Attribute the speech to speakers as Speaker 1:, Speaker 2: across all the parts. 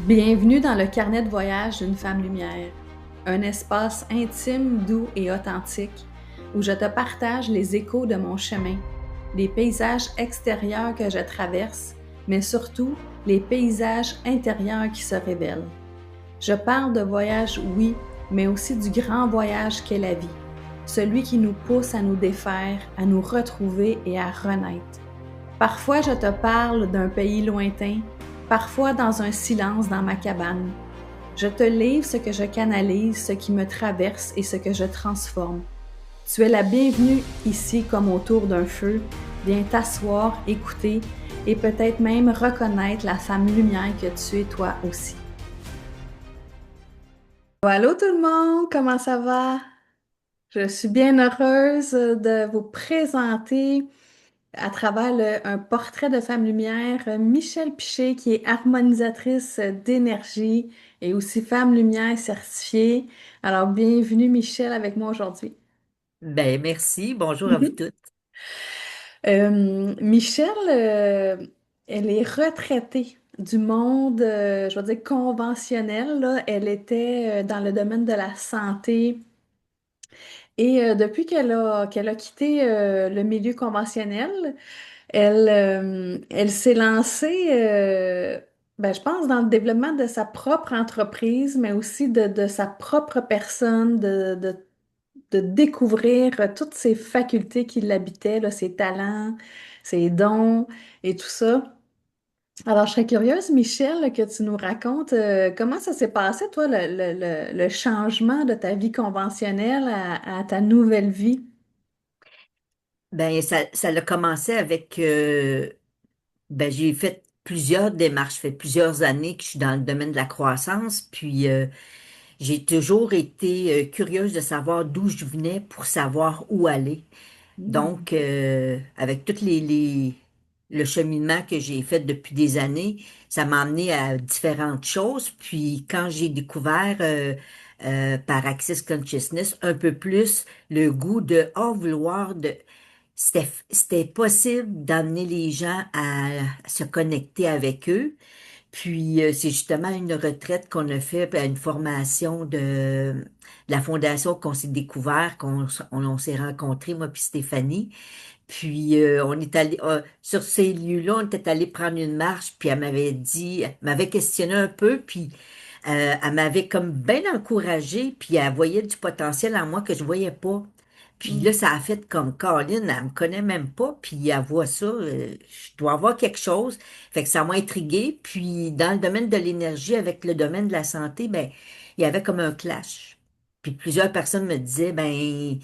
Speaker 1: Bienvenue dans le carnet de voyage d'une femme lumière, un espace intime, doux et authentique où je te partage les échos de mon chemin, les paysages extérieurs que je traverse, mais surtout les paysages intérieurs qui se révèlent. Je parle de voyage, oui, mais aussi du grand voyage qu'est la vie, celui qui nous pousse à nous défaire, à nous retrouver et à renaître. Parfois, je te parle d'un pays lointain, parfois dans un silence dans ma cabane. Je te livre ce que je canalise, ce qui me traverse et ce que je transforme. Tu es la bienvenue ici comme autour d'un feu. Viens t'asseoir, écouter et peut-être même reconnaître la femme lumière que tu es toi aussi. Allô tout le monde, comment ça va? Je suis bien heureuse de vous présenter à travers un portrait de femme lumière, Michelle Piché, qui est harmonisatrice d'énergie et aussi femme lumière certifiée. Alors, bienvenue Michelle avec moi aujourd'hui.
Speaker 2: Ben, merci. Bonjour à vous toutes.
Speaker 1: Michelle, elle est retraitée du monde, je vais dire conventionnel, là. Elle était dans le domaine de la santé et depuis qu'elle a quitté le milieu conventionnel, elle s'est lancée, ben, je pense, dans le développement de sa propre entreprise, mais aussi de sa propre personne, de découvrir toutes ses facultés qui l'habitaient, là, ses talents, ses dons et tout ça. Alors, je serais curieuse, Michel, que tu nous racontes comment ça s'est passé, toi, le changement de ta vie conventionnelle à ta nouvelle vie.
Speaker 2: Ben, ça a commencé avec, ben, j'ai fait plusieurs démarches, ça fait plusieurs années que je suis dans le domaine de la croissance, puis j'ai toujours été curieuse de savoir d'où je venais pour savoir où aller.
Speaker 1: Mm.
Speaker 2: Donc, avec le cheminement que j'ai fait depuis des années, ça m'a amené à différentes choses. Puis, quand j'ai découvert par Access Consciousness un peu plus le goût de vouloir c'était possible d'amener les gens à se connecter avec eux. Puis c'est justement une retraite qu'on a fait, puis une formation de la fondation qu'on s'est découvert, on s'est rencontrés, moi puis Stéphanie. Puis on est allé sur ces lieux-là, on était allé prendre une marche, puis elle m'avait questionné un peu, puis elle m'avait comme bien encouragée, puis elle voyait du potentiel en moi que je voyais pas. Puis là,
Speaker 1: Mm.
Speaker 2: ça a fait comme Colin, elle me connaît même pas, puis elle voit ça, je dois avoir quelque chose. Fait que ça m'a intriguée. Puis dans le domaine de l'énergie, avec le domaine de la santé, ben, il y avait comme un clash. Puis plusieurs personnes me disaient, ben,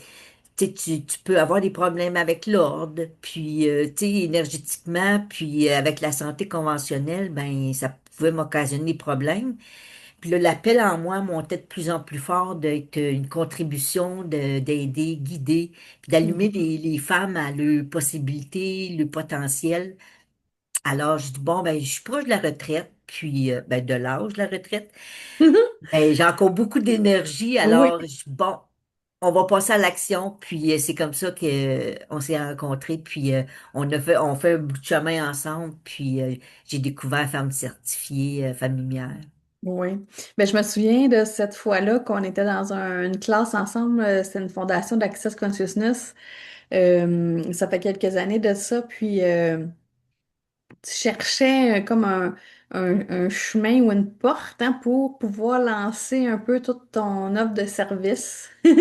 Speaker 2: tu peux avoir des problèmes avec l'ordre, puis tu sais, énergétiquement, puis avec la santé conventionnelle, ben ça pouvait m'occasionner des problèmes. Puis là, l'appel en moi montait de plus en plus fort d'être une contribution, d'aider, guider, puis d'allumer
Speaker 1: Mm.
Speaker 2: les femmes à leurs possibilités, le potentiel. Alors, je dis, bon, ben, je suis proche de la retraite, puis ben, de l'âge de la retraite. Ben, j'ai encore beaucoup d'énergie,
Speaker 1: Oui.
Speaker 2: alors bon, on va passer à l'action, puis c'est comme ça que on s'est rencontrés, puis on fait un bout de chemin ensemble, puis j'ai découvert Femme certifiée, Femme Lumière.
Speaker 1: Oui. Mais je me souviens de cette fois-là qu'on était dans une classe ensemble. C'était une fondation d'Access Consciousness. Ça fait quelques années de ça. Puis tu cherchais comme un chemin ou une porte, hein, pour pouvoir lancer un peu toute ton offre de service tu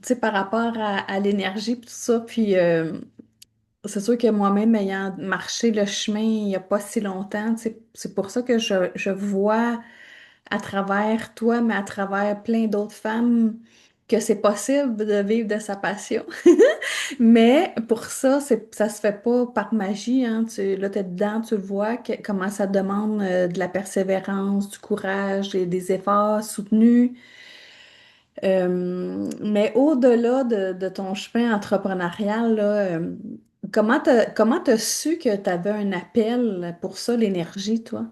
Speaker 1: sais, par rapport à l'énergie et tout ça. Puis c'est sûr que moi-même, ayant marché le chemin il n'y a pas si longtemps, tu sais, c'est pour ça que je vois à travers toi, mais à travers plein d'autres femmes, que c'est possible de vivre de sa passion. Mais pour ça, ça se fait pas par magie, hein. Là, t'es dedans, tu le vois, comment ça demande de la persévérance, du courage et des efforts soutenus. Mais au-delà de ton chemin entrepreneurial, là, comment t'as su que tu avais un appel pour ça, l'énergie, toi?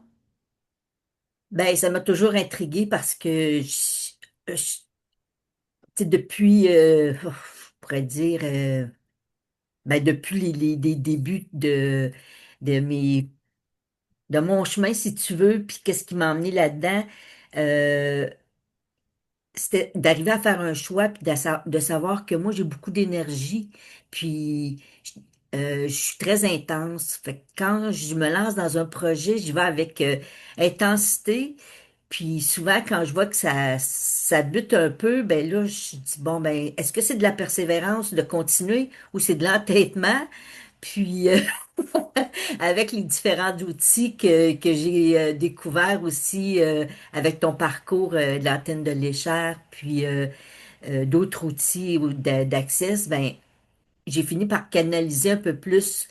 Speaker 2: Ben, ça m'a toujours intriguée parce que tu sais, depuis, je pourrais dire, ben, depuis les débuts de mes de mon chemin, si tu veux, puis qu'est-ce qui m'a emmené là-dedans. Euh, C'était d'arriver à faire un choix, puis de savoir que moi, j'ai beaucoup d'énergie, puis je suis très intense. Fait que quand je me lance dans un projet, j'y vais avec intensité, puis souvent, quand je vois que ça bute un peu, ben là, je dis, bon, ben, est-ce que c'est de la persévérance de continuer ou c'est de l'entêtement? Puis, avec les différents outils que j'ai découverts aussi avec ton parcours de l'antenne de l'échelle, puis d'autres outils d'accès, ben, j'ai fini par canaliser un peu plus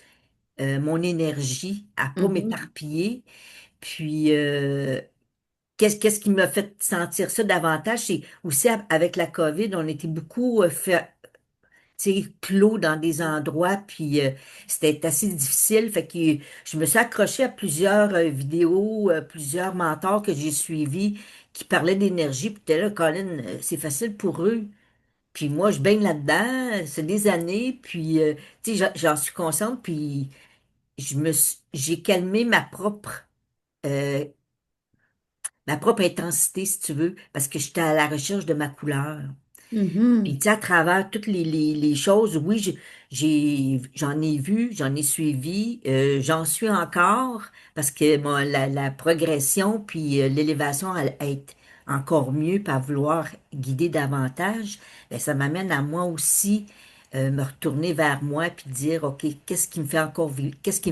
Speaker 2: mon énergie à pas
Speaker 1: Mhm.
Speaker 2: m'éparpiller. Puis, qu'est-ce qui m'a fait sentir ça davantage? C'est aussi avec la COVID, on était beaucoup tu sais, clos dans des endroits, puis c'était assez difficile. Fait que je me suis accrochée à plusieurs vidéos, plusieurs mentors que j'ai suivis qui parlaient d'énergie. Puis t'es là, Colin, c'est facile pour eux. Puis moi, je baigne là-dedans, c'est des années, puis tu sais, j'en suis consciente, puis j'ai calmé euh, ma propre intensité, si tu veux, parce que j'étais à la recherche de ma couleur. Puis,
Speaker 1: Mhm.
Speaker 2: tu sais, à travers toutes les choses, oui, j'en ai vu, j'en ai suivi, j'en suis encore, parce que bon, la progression puis l'élévation à être encore mieux, puis à vouloir guider davantage, ben, ça m'amène à moi aussi me retourner vers moi puis dire, OK, qu'est-ce qui me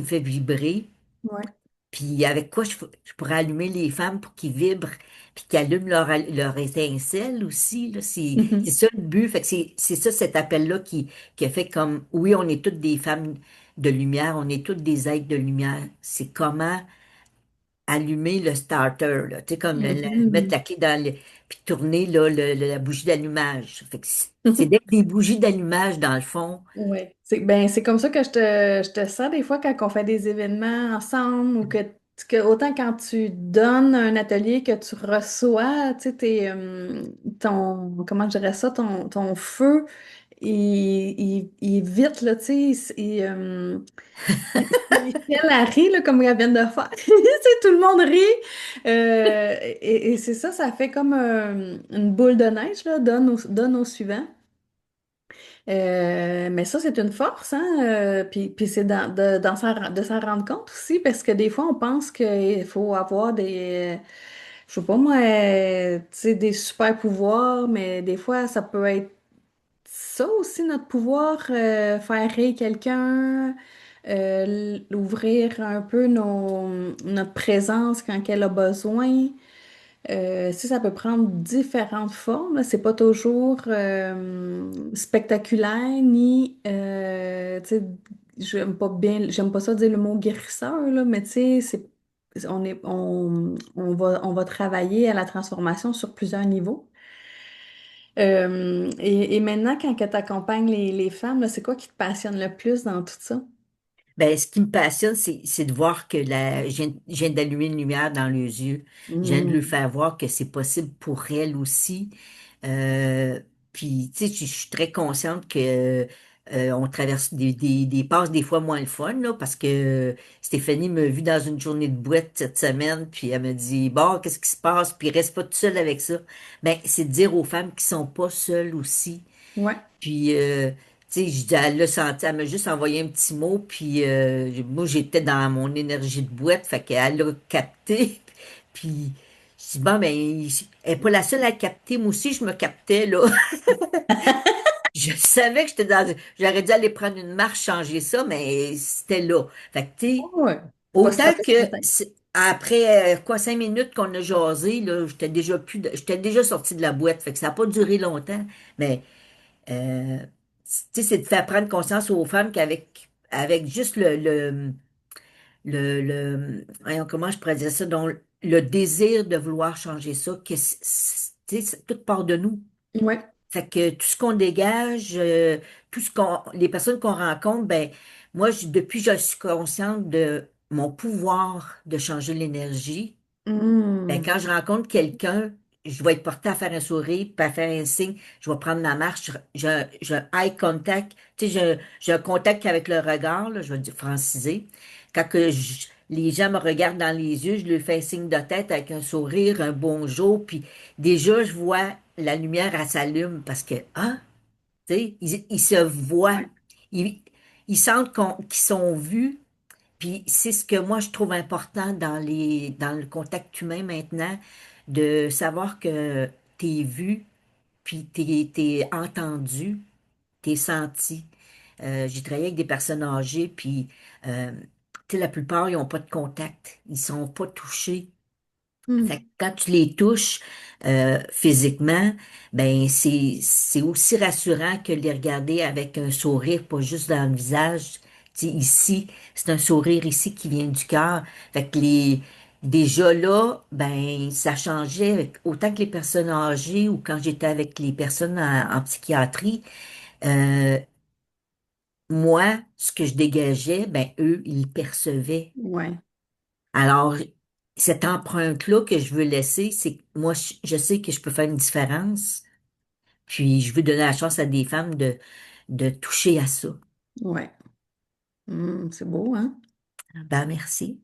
Speaker 2: fait vibrer?
Speaker 1: Ouais.
Speaker 2: Puis avec quoi je pourrais allumer les femmes pour qu'ils vibrent, puis qu'ils allument leur étincelle aussi, là. C'est
Speaker 1: Mhm.
Speaker 2: ça le but. Fait que c'est ça cet appel-là qui a fait comme, oui, on est toutes des femmes de lumière, on est toutes des êtres de lumière. C'est comment allumer le starter, là. Tu sais, comme mettre
Speaker 1: Mhm.
Speaker 2: la clé puis tourner là, la bougie d'allumage. Fait que c'est d'être des bougies d'allumage, dans le fond.
Speaker 1: Ouais. C'est comme ça que je te sens des fois quand on fait des événements ensemble ou que autant quand tu donnes un atelier que tu reçois, tu sais, comment je dirais ça, ton feu, il est vite, là, tu sais, elle a ri, là, comme elle vient de faire. Tu sais, tout le monde rit. Et c'est ça, ça fait comme une boule de neige, là, donne au suivant. Mais ça, c'est une force, hein? Puis c'est de s'en rendre compte aussi, parce que des fois, on pense qu'il faut avoir je sais pas moi, tu sais, des super pouvoirs, mais des fois, ça peut être ça aussi, notre pouvoir, faire rire quelqu'un, ouvrir un peu notre présence quand elle a besoin. Ça peut prendre différentes formes, là. C'est pas toujours spectaculaire ni tu sais, j'aime pas ça dire le mot guérisseur, là, mais tu sais, on va travailler à la transformation sur plusieurs niveaux. Et maintenant, quand tu accompagnes les femmes, là, c'est quoi qui te passionne le plus dans tout ça?
Speaker 2: Ben, ce qui me passionne, c'est de voir que je viens d'allumer une lumière dans les yeux. Je viens de lui
Speaker 1: Mm.
Speaker 2: faire voir que c'est possible pour elle aussi. Euh, Puis, tu sais, je suis très consciente que on traverse des passes des fois moins le fun, là, parce que Stéphanie m'a vu dans une journée de boîte cette semaine, puis elle me dit, bon, qu'est-ce qui se passe? Puis reste pas toute seule avec ça. Ben, c'est de dire aux femmes qui sont pas seules aussi.
Speaker 1: Ouais.
Speaker 2: Puis, tu sais, je dis, elle l'a senti, elle m'a juste envoyé un petit mot, puis moi, j'étais dans mon énergie de boîte, fait qu'elle l'a capté. Puis, je dis, bon, ben, elle n'est pas la seule à le capter, moi aussi, je me captais, là. Je savais que j'aurais dû aller prendre une marche, changer ça, mais c'était là. Fait que, tu sais,
Speaker 1: Ouais. Pas se
Speaker 2: autant
Speaker 1: taper
Speaker 2: que,
Speaker 1: sur la tête.
Speaker 2: après, quoi, 5 minutes qu'on a jasé, là, j'étais déjà sortie de la boîte, fait que ça n'a pas duré longtemps, mais euh, tu sais, c'est de faire prendre conscience aux femmes avec juste voyons, comment je pourrais dire ça, donc le désir de vouloir changer ça, tu sais, tout part de nous.
Speaker 1: Ouais.
Speaker 2: Fait que tout ce qu'on dégage, les personnes qu'on rencontre, ben, moi, depuis, je suis consciente de mon pouvoir de changer l'énergie. Ben,
Speaker 1: Mm.
Speaker 2: quand je rencontre quelqu'un, je vais être portée à faire un sourire, puis à faire un signe, je vais prendre ma marche, j'ai un eye contact, tu sais, j'ai un contact avec le regard, là, je vais dire francisé. Quand que les gens me regardent dans les yeux, je leur fais un signe de tête avec un sourire, un bonjour, puis déjà, je vois la lumière, elle s'allume parce que, ah, tu sais, ils se voient,
Speaker 1: Ouais.
Speaker 2: ils, ils sentent qu'ils sont vus, puis c'est ce que moi je trouve important dans le contact humain maintenant, de savoir que t'es vu, puis t'es entendu, t'es senti. J'ai travaillé avec des personnes âgées, puis tu sais, la plupart, ils n'ont pas de contact, ils sont pas touchés. Fait que
Speaker 1: Hmm.
Speaker 2: quand tu les touches physiquement, ben c'est aussi rassurant que de les regarder avec un sourire, pas juste dans le visage. Tu sais, ici, c'est un sourire ici qui vient du cœur. Fait que déjà là, ben ça changeait autant que les personnes âgées ou quand j'étais avec les personnes en psychiatrie. euh, Moi, ce que je dégageais, ben eux, ils le percevaient.
Speaker 1: Ouais.
Speaker 2: Alors, cette empreinte-là que je veux laisser, c'est que moi, je sais que je peux faire une différence, puis je veux donner la chance à des femmes de toucher à ça.
Speaker 1: Ouais. C'est beau, hein?
Speaker 2: Ben, merci.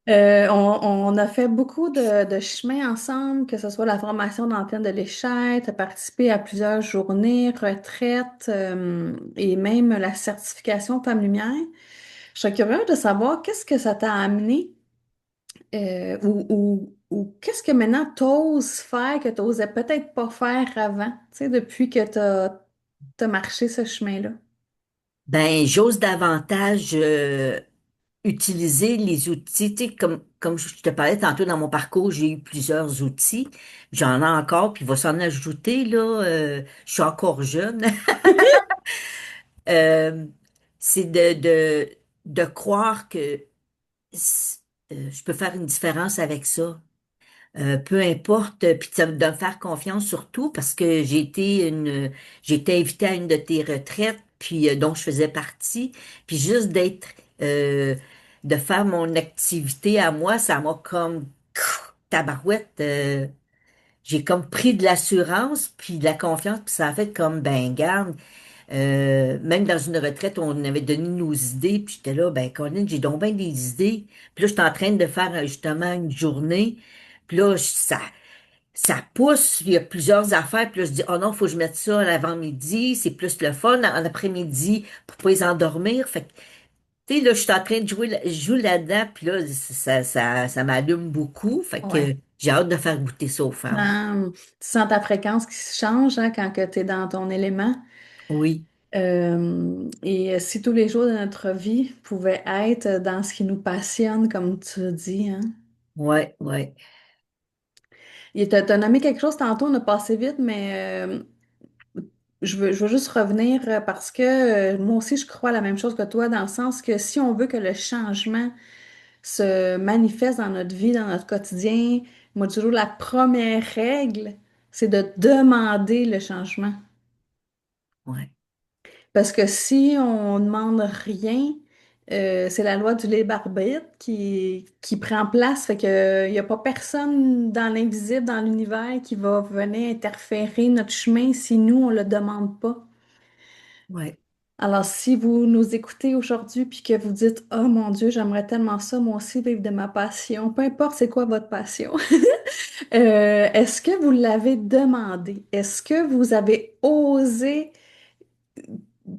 Speaker 1: On a fait beaucoup de chemin ensemble, que ce soit la formation d'antenne de l'échelle, participé à plusieurs journées, retraites et même la certification Femme Lumière. Je serais curieuse de savoir qu'est-ce que ça t'a amené ou qu'est-ce que maintenant t'oses faire que t'osais peut-être pas faire avant, tu sais, depuis que t'as marché ce chemin-là.
Speaker 2: Ben, j'ose davantage utiliser les outils. Tu sais, comme je te parlais tantôt dans mon parcours, j'ai eu plusieurs outils. J'en ai encore, puis il va s'en ajouter, là. Je suis encore jeune. Euh, c'est de croire que je peux faire une différence avec ça. Peu importe, puis de me faire confiance surtout parce que j'ai été invitée à une de tes retraites, puis dont je faisais partie, puis juste euh, de faire mon activité à moi, ça m'a comme tabarouette. J'ai comme pris de l'assurance, puis de la confiance, puis ça a fait comme ben garde. Même dans une retraite, on avait donné nos idées, puis j'étais là, ben Colin, j'ai donc bien des idées. Puis là, j'étais en train de faire justement une journée. Puis là, ça pousse, il y a plusieurs affaires, puis là, je dis, oh non, faut que je mette ça à l'avant-midi, c'est plus le fun, en après-midi, pour pas les endormir. Fait que, tu sais, là, je suis en train de jouer, je joue là-dedans, puis là, ça m'allume beaucoup. Fait
Speaker 1: Ouais.
Speaker 2: que j'ai hâte de faire goûter ça aux femmes.
Speaker 1: Tu sens ta fréquence qui change hein, quand tu es dans ton élément.
Speaker 2: Oui,
Speaker 1: Et si tous les jours de notre vie pouvaient être dans ce qui nous passionne, comme tu dis, hein.
Speaker 2: ouais, ouais,
Speaker 1: Et t'as nommé quelque chose tantôt, on a passé vite, mais je veux juste revenir parce que moi aussi, je crois la même chose que toi, dans le sens que si on veut que le changement se manifeste dans notre vie, dans notre quotidien, moi, toujours la première règle, c'est de demander le changement.
Speaker 2: ouais,
Speaker 1: Parce que si on demande rien, c'est la loi du libre arbitre qui prend place. Fait que, il n'y a pas personne dans l'invisible, dans l'univers, qui va venir interférer notre chemin si nous, on ne le demande pas.
Speaker 2: ouais,
Speaker 1: Alors, si vous nous écoutez aujourd'hui puis que vous dites, oh mon Dieu, j'aimerais tellement ça, moi aussi, vivre de ma passion, peu importe c'est quoi votre passion, est-ce que vous l'avez demandé? Est-ce que vous avez osé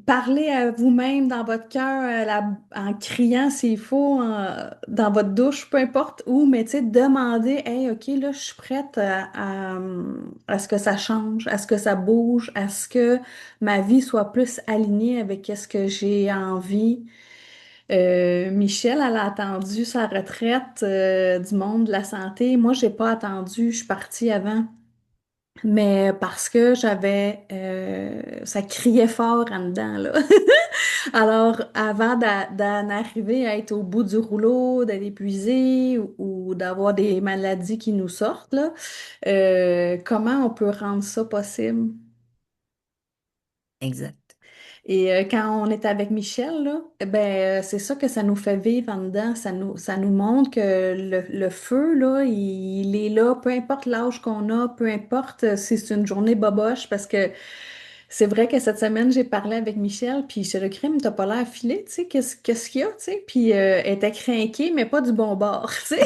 Speaker 1: parler à vous-même dans votre cœur en criant s'il faut, dans votre douche, peu importe où, mais tu sais, demander, hey, OK, là, je suis prête à ce que ça change, à ce que ça bouge, à ce que ma vie soit plus alignée avec ce que j'ai envie. Michelle, elle a attendu sa retraite, du monde de la santé. Moi, j'ai pas attendu, je suis partie avant. Mais parce que ça criait fort en dedans, là. Alors, avant d'en arriver à être au bout du rouleau, d'être épuisé ou d'avoir des maladies qui nous sortent, là, comment on peut rendre ça possible?
Speaker 2: exact.
Speaker 1: Et quand on est avec Michel, là, eh ben, c'est ça que ça nous fait vivre en dedans. Ça nous montre que le feu, là, il est là, peu importe l'âge qu'on a, peu importe si c'est une journée boboche, parce que C'est vrai que cette semaine, j'ai parlé avec Michel, puis chez le crime, t'as pas l'air filé, tu sais, qu'est-ce qu'il y a, tu sais? Puis elle était crinquée, mais pas du bon bord, tu sais?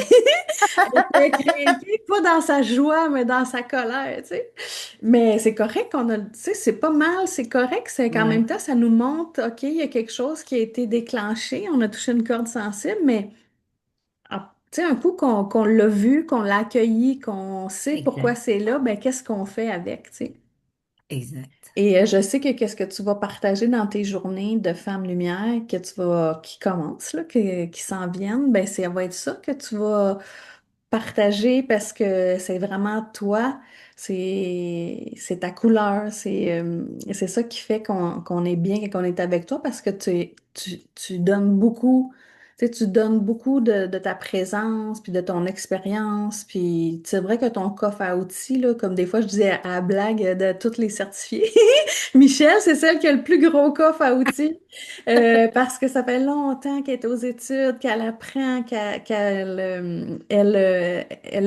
Speaker 1: Elle était crinquée, pas dans sa joie, mais dans sa colère, tu sais? Mais c'est correct qu'on a, tu sais, c'est pas mal, c'est correct, c'est qu'en même
Speaker 2: Ouais,
Speaker 1: temps, ça nous montre, OK, il y a quelque chose qui a été déclenché, on a touché une corde sensible, mais tu sais, un coup qu'on l'a vu, qu'on l'a accueilli, qu'on sait pourquoi
Speaker 2: exact,
Speaker 1: c'est là, ben qu'est-ce qu'on fait avec, tu sais?
Speaker 2: exact.
Speaker 1: Et je sais que qu'est-ce que tu vas partager dans tes journées de Femmes Lumière que tu vas, qui commencent, là, qui s'en viennent, ben ça va être ça que tu vas partager parce que c'est vraiment toi, c'est ta couleur, c'est ça qui fait qu'on est bien et qu'on est avec toi parce que tu donnes beaucoup, tu sais, tu donnes beaucoup de ta présence puis de ton expérience puis c'est vrai que ton coffre à outils là, comme des fois je disais à la blague de toutes les certifiés, Michelle, c'est celle qui a le plus gros coffre à outils. Parce que ça fait longtemps qu'elle est aux études, qu'elle apprend, elle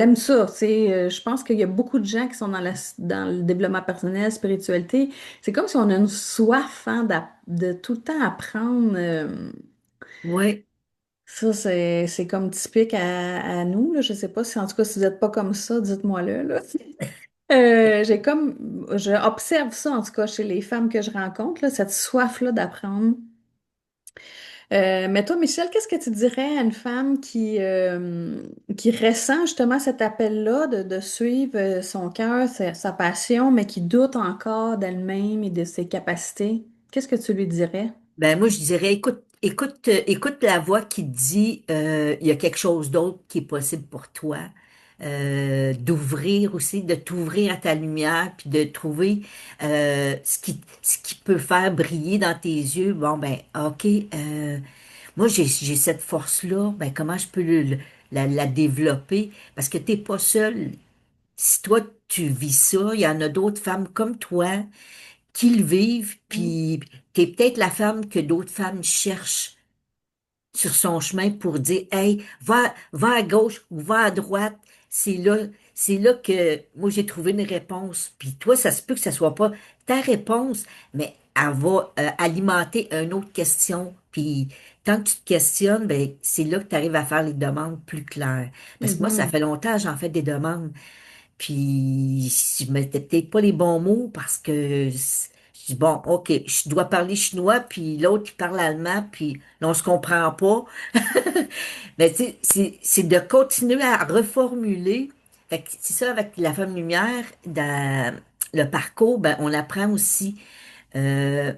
Speaker 1: aime ça. Tu sais. Je pense qu'il y a beaucoup de gens qui sont dans le développement personnel, spiritualité. C'est comme si on a une soif hein, de tout le temps apprendre.
Speaker 2: Oui.
Speaker 1: Ça, c'est comme typique à nous. Là. Je sais pas si, en tout cas, si vous n'êtes pas comme ça, dites-moi-le. Là. Je observe ça, en tout cas, chez les femmes que je rencontre, là, cette soif-là d'apprendre. Mais toi, Michel, qu'est-ce que tu dirais à une femme qui ressent justement cet appel-là de suivre son cœur, sa passion, mais qui doute encore d'elle-même et de ses capacités? Qu'est-ce que tu lui dirais?
Speaker 2: Ben moi je dirais écoute la voix qui te dit il y a quelque chose d'autre qui est possible pour toi. D'ouvrir aussi, de t'ouvrir à ta lumière, puis de trouver ce qui peut faire briller dans tes yeux. Bon ben ok, moi j'ai cette force-là. Ben comment je peux la développer? Parce que t'es pas seule. Si toi tu vis ça, il y en a d'autres femmes comme toi qui le vivent,
Speaker 1: Mm.
Speaker 2: puis t'es peut-être la femme que d'autres femmes cherchent sur son chemin pour dire, hey, va à gauche ou va à droite. C'est là, c'est là que moi j'ai trouvé une réponse. Puis toi, ça se peut que ça soit pas ta réponse, mais elle va alimenter une autre question. Puis tant que tu te questionnes, ben c'est là que tu arrives à faire les demandes plus claires. Parce que moi, ça
Speaker 1: Mhm.
Speaker 2: fait longtemps que j'en fais des demandes. Puis je mettais peut-être pas les bons mots parce que je dis bon, ok, je dois parler chinois, puis l'autre il parle allemand, puis là, on se comprend pas. Mais tu sais, c'est de continuer à reformuler. Fait que c'est ça avec la femme lumière, dans le parcours, ben on apprend aussi euh,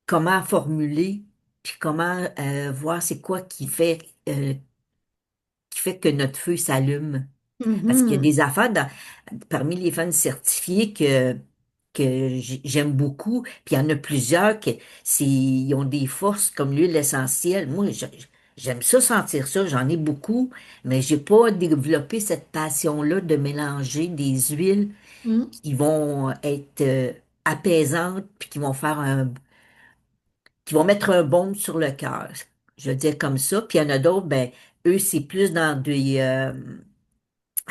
Speaker 2: comment formuler, puis comment voir c'est quoi qui fait que notre feu s'allume. Parce qu'il y a
Speaker 1: Mhm.
Speaker 2: des affaires parmi les fans certifiés que j'aime beaucoup, puis il y en a plusieurs ils ont des forces comme l'huile essentielle. Moi, j'aime ça, sentir ça, j'en ai beaucoup, mais j'ai pas développé cette passion-là de mélanger des huiles
Speaker 1: Mhm.
Speaker 2: qui vont être apaisantes, puis qui vont mettre un baume sur le cœur. Je veux dire comme ça. Puis il y en a d'autres, ben, eux, c'est plus dans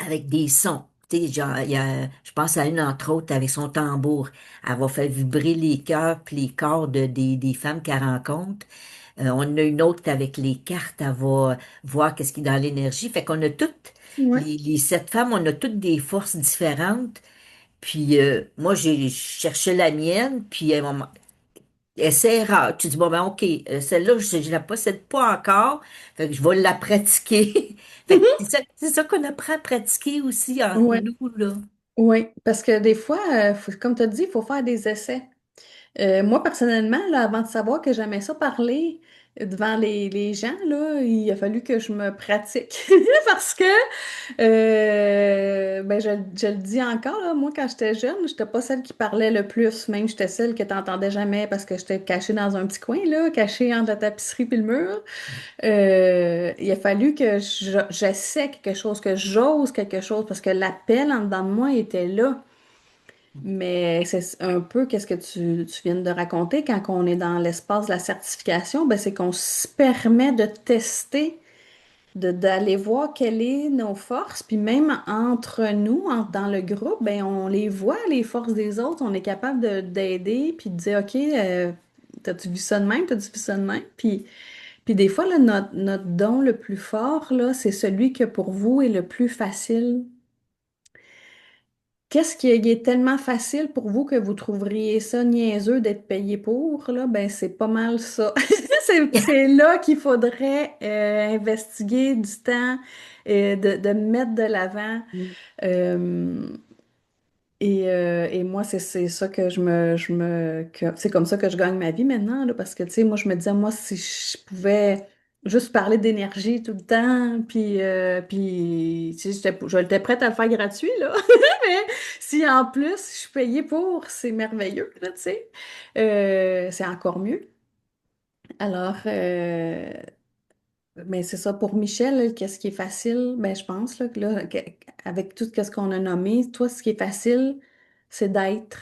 Speaker 2: avec des sons. Tu sais, genre, je pense à une entre autres avec son tambour. Elle va faire vibrer les cœurs puis les corps des femmes qu'elle rencontre. On en a une autre avec les cartes. Elle va voir qu'est-ce qui est dans l'énergie. Fait qu'on a toutes,
Speaker 1: Ouais.
Speaker 2: les 7 femmes, on a toutes des forces différentes. Puis moi, j'ai cherché la mienne. Puis à un moment, c'est rare. Tu dis, bon, ben, OK, celle-là, je la possède pas encore. Fait que je vais la pratiquer. Fait que
Speaker 1: Mhm.
Speaker 2: c'est ça qu'on apprend à pratiquer aussi entre
Speaker 1: Ouais.
Speaker 2: nous, là.
Speaker 1: Oui, parce que des fois, comme tu as dit, il faut faire des essais. Moi, personnellement, là, avant de savoir que j'aimais ça parler devant les gens, là, il a fallu que je me pratique. Parce que, ben, je le dis encore, là, moi, quand j'étais jeune, je n'étais pas celle qui parlait le plus. Même, j'étais celle que tu n'entendais jamais parce que j'étais cachée dans un petit coin, là, cachée entre la tapisserie et le mur. Il a fallu que j'essaie quelque chose, que j'ose quelque chose, parce que l'appel en dedans de moi était là. Mais c'est un peu qu'est-ce que tu viens de raconter quand on est dans l'espace de la certification, ben c'est qu'on se permet de tester d'aller voir quelles sont nos forces, puis même entre nous, dans le groupe, ben on les voit, les forces des autres, on est capable d'aider, puis de dire, OK, t'as-tu vu ça de même, t'as-tu vu ça de même? Puis des fois, là, notre don le plus fort, là, c'est celui que pour vous est le plus facile. Qu'est-ce qui est tellement facile pour vous que vous trouveriez ça niaiseux d'être payé pour, là? Ben, c'est pas mal ça. C'est là qu'il faudrait investiguer du temps, de mettre de l'avant.
Speaker 2: Mm.
Speaker 1: Euh, et moi, c'est ça que c'est comme ça que je gagne ma vie maintenant, là, parce que, tu sais, moi, je me disais, moi, si je pouvais juste parler d'énergie tout le temps, puis tu sais, j'étais prête à le faire gratuit, là. Mais si en plus, je suis payée pour, c'est merveilleux, là, tu sais. C'est encore mieux. Alors, mais c'est ça pour Michel, là, qu'est-ce qui est facile? Ben, je pense là, avec tout ce qu'on a nommé, toi, ce qui est facile, c'est d'être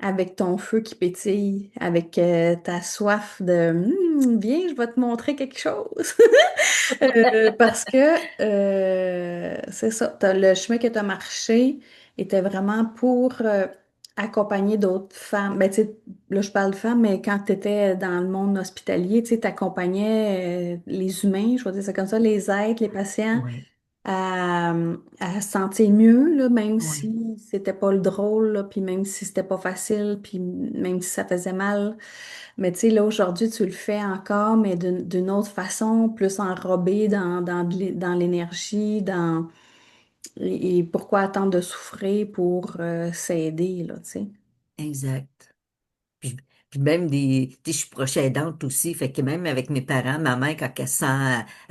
Speaker 1: avec ton feu qui pétille, avec ta soif de viens, je vais te montrer quelque chose. Parce que c'est ça, le chemin que tu as marché était vraiment pour accompagner d'autres femmes. Ben, tu sais, là, je parle de femmes, mais quand tu étais dans le monde hospitalier, tu accompagnais les humains, je vais dire ça comme ça, les êtres, les patients
Speaker 2: Oui,
Speaker 1: à, à se sentir mieux, là, même
Speaker 2: oui,
Speaker 1: si c'était pas le drôle, là, puis même si c'était pas facile, puis même si ça faisait mal. Mais tu sais, là, aujourd'hui, tu le fais encore, mais d'une autre façon, plus enrobé dans l'énergie, et pourquoi attendre de souffrir pour s'aider, là, tu sais.
Speaker 2: exact. Puis, puis même tu sais, je suis proche aidante aussi, fait que même avec mes parents, ma mère, quand elle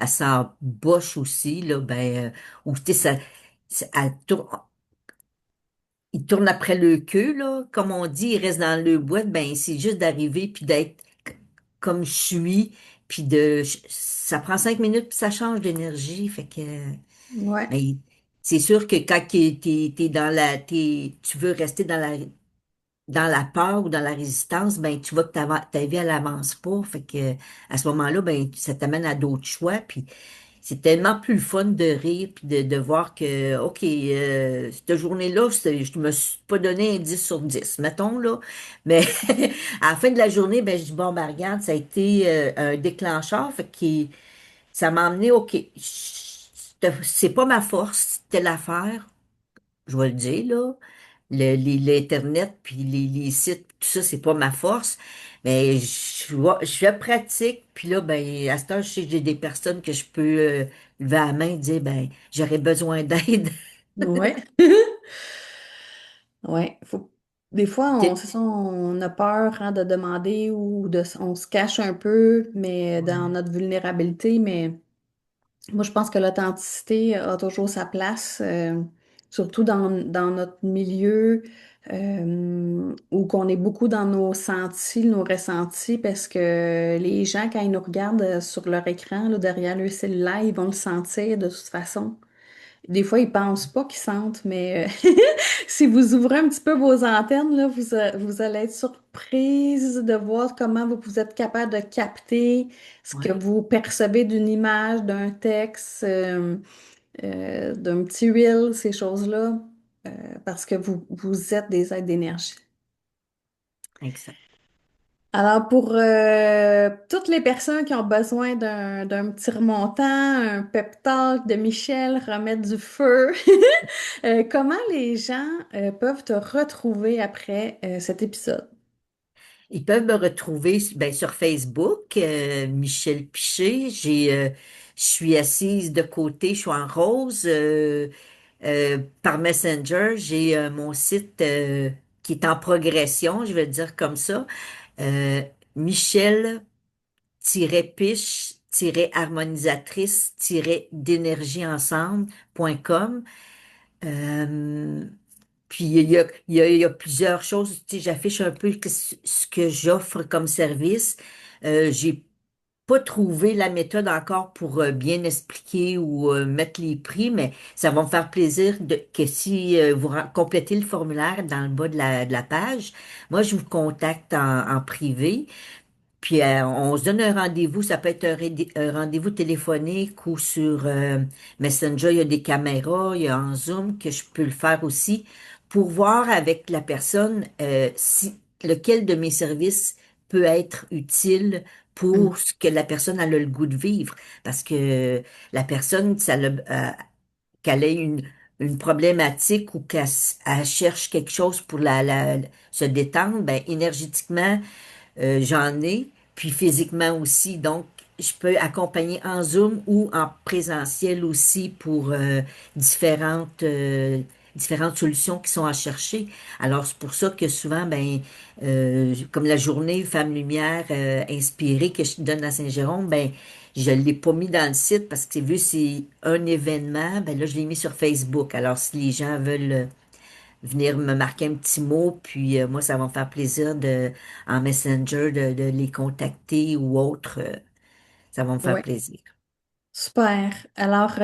Speaker 2: sent boche aussi, là, ben, ou tu sais, il tourne après le queue, là, comme on dit, il reste dans le boîte, ben, c'est juste d'arriver puis d'être comme je suis, puis ça prend 5 minutes puis ça change d'énergie, fait que,
Speaker 1: Ouais.
Speaker 2: mais c'est sûr que quand t'es dans tu veux rester dans la peur ou dans la résistance, ben tu vois que ta vie elle avance pas, fait que à ce moment-là, ben ça t'amène à d'autres choix, puis c'est tellement plus le fun de rire puis de voir que OK, cette journée-là, je me suis pas donné un 10 sur 10 mettons là, mais à la fin de la journée, ben je dis bon ben regarde, ça a été un déclencheur, fait que ça m'a amené OK, c'est pas ma force, c'était l'affaire, je vais le dire, là. L'Internet, puis les sites, tout ça, c'est pas ma force. Mais je pratique, puis là, ben, à ce temps, je sais que j'ai des personnes que je peux lever la main et dire, ben, j'aurais besoin d'aide.
Speaker 1: Ouais. Ouais. Des fois,
Speaker 2: C'est-
Speaker 1: c'est ça, on a peur hein, de demander on se cache un peu, mais dans
Speaker 2: Ouais,
Speaker 1: notre vulnérabilité, mais. Moi, je pense que l'authenticité a toujours sa place, surtout dans notre milieu, où qu'on est beaucoup dans nos sentis, nos ressentis, parce que les gens, quand ils nous regardent sur leur écran, là, derrière leur cellulaire, ils vont le sentir de toute façon. Des fois, ils pensent pas qu'ils sentent, mais si vous ouvrez un petit peu vos antennes, là, vous allez être surprise de voir comment vous êtes capable de capter ce que
Speaker 2: ouais,
Speaker 1: vous percevez d'une image, d'un texte, d'un petit reel, ces choses-là, parce que vous êtes des êtres d'énergie.
Speaker 2: exact.
Speaker 1: Alors, pour toutes les personnes qui ont besoin d'un petit remontant, un pep talk de Michel, remettre du feu, comment les gens peuvent te retrouver après cet épisode?
Speaker 2: Ils peuvent me retrouver ben, sur Facebook, Michel Piché. Je suis assise de côté, je suis en rose. Par Messenger, j'ai mon site qui est en progression, je vais le dire comme ça. Euh, Michel-piche-harmonisatrice-d'énergieensemble.com. Euh, Puis il y a plusieurs choses, tu sais, j'affiche un peu ce que j'offre comme service. J'ai pas trouvé la méthode encore pour bien expliquer ou mettre les prix, mais ça va me faire plaisir que si complétez le formulaire dans le bas de la page, moi je vous contacte en privé. Puis on se donne un rendez-vous, ça peut être un rendez-vous téléphonique ou sur Messenger, il y a des caméras, il y a en Zoom que je peux le faire aussi pour voir avec la personne si lequel de mes services peut être utile
Speaker 1: Mm.
Speaker 2: pour ce que la personne a le goût de vivre. Parce que la personne, qu'elle ait une problématique ou elle cherche quelque chose pour se détendre, ben énergétiquement, j'en ai, puis physiquement aussi. Donc, je peux accompagner en Zoom ou en présentiel aussi pour différentes solutions qui sont à chercher. Alors, c'est pour ça que souvent, ben, comme la journée Femme Lumière inspirée que je donne à Saint-Jérôme, ben, je l'ai pas mis dans le site parce que vu que c'est un événement, ben là, je l'ai mis sur Facebook. Alors, si les gens veulent venir me marquer un petit mot, puis moi, ça va me faire plaisir en Messenger, de les contacter ou autre. Ça va me faire
Speaker 1: Oui.
Speaker 2: plaisir.
Speaker 1: Super. Alors,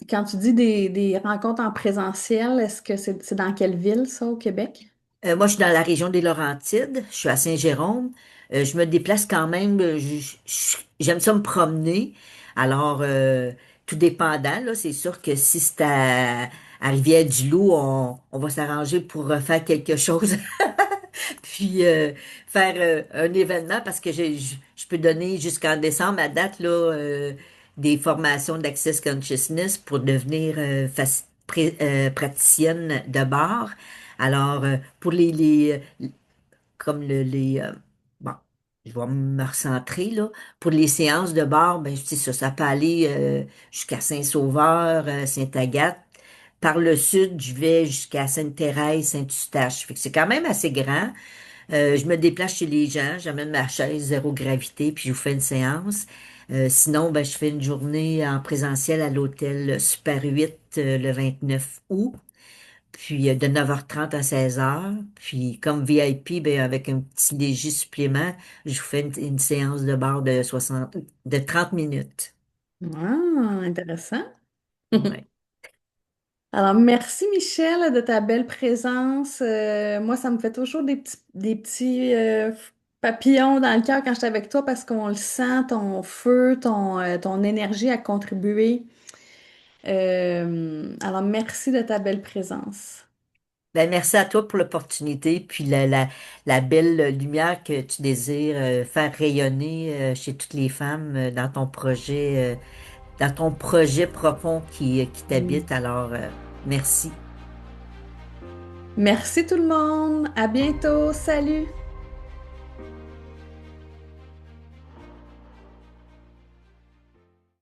Speaker 1: quand tu dis des rencontres en présentiel, est-ce que c'est dans quelle ville, ça, au Québec?
Speaker 2: Moi, je suis dans la région des Laurentides. Je suis à Saint-Jérôme. Je me déplace quand même. J'aime ça me promener. Alors, tout dépendant, là, c'est sûr que si c'est à Rivière-du-Loup, on va s'arranger pour refaire quelque chose. Puis faire un événement parce que je peux donner jusqu'en décembre à date là, des formations d'Access Consciousness pour devenir praticienne de bar. Alors, pour comme bon, je vais me recentrer, là. Pour les séances de bar, ben, c'est ça, ça peut aller jusqu'à Saint-Sauveur, Sainte-Agathe. Par le sud, je vais jusqu'à Sainte-Thérèse, Saint-Eustache. Fait que c'est quand même assez grand. Je me déplace chez les gens, j'amène ma chaise zéro gravité, puis je vous fais une séance. Sinon, ben, je fais une journée en présentiel à l'hôtel Super 8 le 29 août, puis de 9h30 à 16h. Puis comme VIP, ben, avec un petit léger supplément, je vous fais une séance de bar de 30 minutes.
Speaker 1: Ah, intéressant.
Speaker 2: Ouais.
Speaker 1: Alors, merci Michel de ta belle présence. Moi, ça me fait toujours des petits papillons dans le cœur quand je suis avec toi parce qu'on le sent, ton feu, ton énergie à contribuer. Alors, merci de ta belle présence.
Speaker 2: Ben, merci à toi pour l'opportunité, puis la belle lumière que tu désires faire rayonner chez toutes les femmes dans ton projet profond qui
Speaker 1: Mm.
Speaker 2: t'habite. Alors, merci.
Speaker 1: Merci tout le monde. À bientôt. Salut.